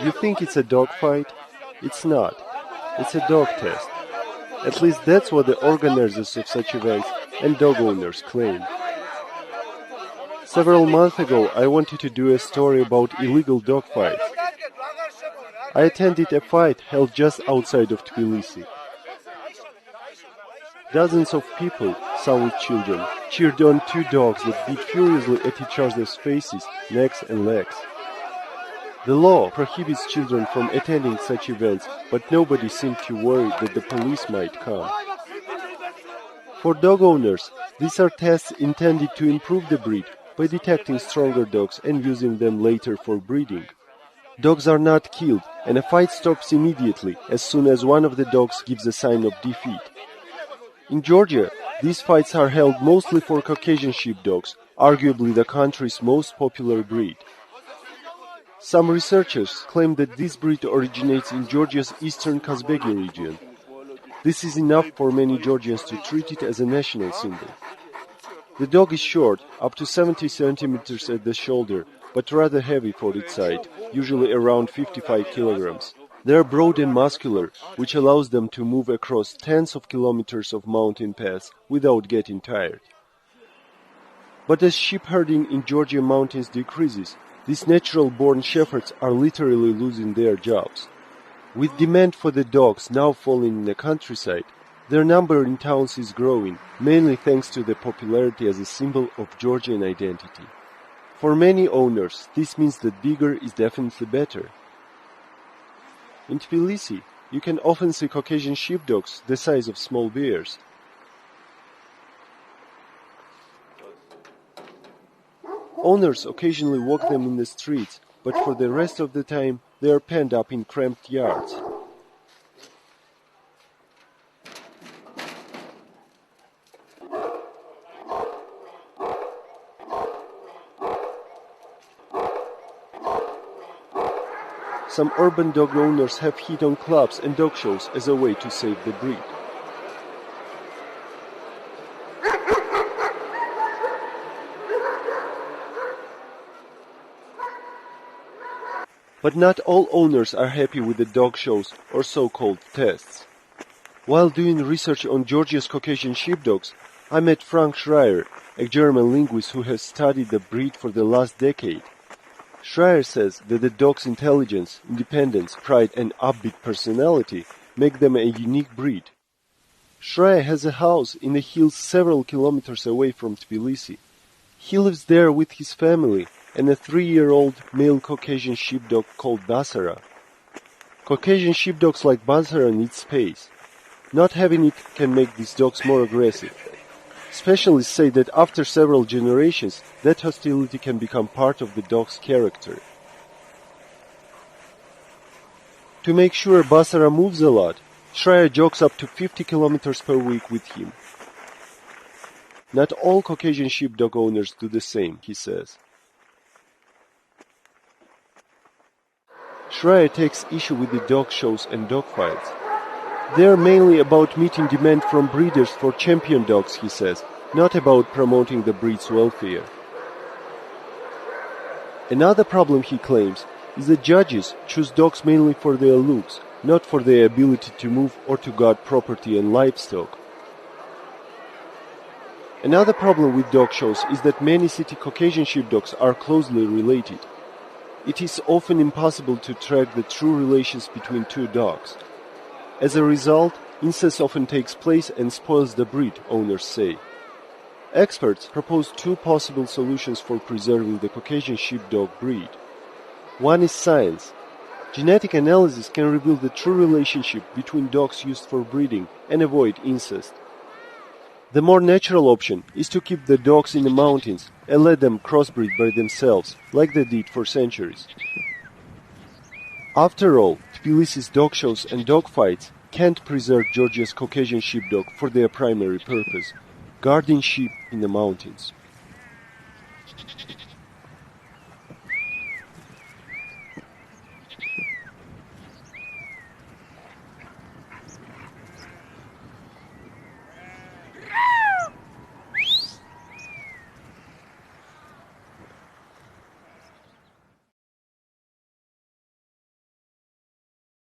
You think it's a dog fight? It's not. It's a dog test. At least that's what the organizers of such events and dog owners claim. Several months ago, I wanted to do a story about illegal dog fights. I attended a fight held just outside of Tbilisi. Dozens of people, some with children, cheered on two dogs that beat furiously at each other's faces, necks and legs. The law prohibits children from attending such events, but nobody seemed to worry that the police might come. For dog owners, these are tests intended to improve the breed by detecting stronger dogs and using them later for breeding. Dogs are not killed, and a fight stops immediately as soon as one of the dogs gives a sign of defeat. In Georgia, these fights are held mostly for Caucasian sheepdogs, arguably the country's most popular breed. Some researchers claim that this breed originates in Georgia's eastern Kazbegi region. This is enough for many Georgians to treat it as a national symbol. The dog is short, up to 70 centimeters at the shoulder, but rather heavy for its height, usually around 55 kilograms. They are broad and muscular, which allows them to move across tens of kilometers of mountain paths without getting tired. But as sheep herding in Georgian mountains decreases, these natural-born shepherds are literally losing their jobs. With demand for the dogs now falling in the countryside, their number in towns is growing, mainly thanks to the popularity as a symbol of Georgian identity. For many owners, this means that bigger is definitely better. In Tbilisi, you can often see Caucasian sheepdogs the size of small bears. Owners occasionally walk them in the streets, but for the rest of the time, they are penned up in cramped yards. Some urban dog owners have hit on clubs and dog shows as a way to save the breed. But not all owners are happy with the dog shows or so-called tests. While doing research on Georgia's Caucasian sheepdogs, I met Frank Schreier, a German linguist who has studied the breed for the last decade. Schreier says that the dog's intelligence, independence, pride and upbeat personality make them a unique breed. Schreier has a house in the hills several kilometers away from Tbilisi. He lives there with his family and a 3-year-old male Caucasian sheepdog called Basara. Caucasian sheepdogs like Basara need space. Not having it can make these dogs more aggressive. Specialists say that after several generations, that hostility can become part of the dog's character. To make sure Basara moves a lot, Schreier jogs up to 50 kilometers per week with him. Not all Caucasian sheepdog owners do the same, he says. Schreier takes issue with the dog shows and dog fights. They are mainly about meeting demand from breeders for champion dogs, he says, not about promoting the breed's welfare. Another problem, he claims, is that judges choose dogs mainly for their looks, not for their ability to move or to guard property and livestock. Another problem with dog shows is that many city Caucasian sheepdogs are closely related. It is often impossible to track the true relations between two dogs. As a result, incest often takes place and spoils the breed, owners say. Experts propose two possible solutions for preserving the Caucasian sheepdog breed. One is science. Genetic analysis can reveal the true relationship between dogs used for breeding and avoid incest. The more natural option is to keep the dogs in the mountains and let them crossbreed by themselves, like they did for centuries. After all, Tbilisi's dog shows and dog fights can't preserve Georgia's Caucasian sheepdog for their primary purpose, guarding sheep in the mountains.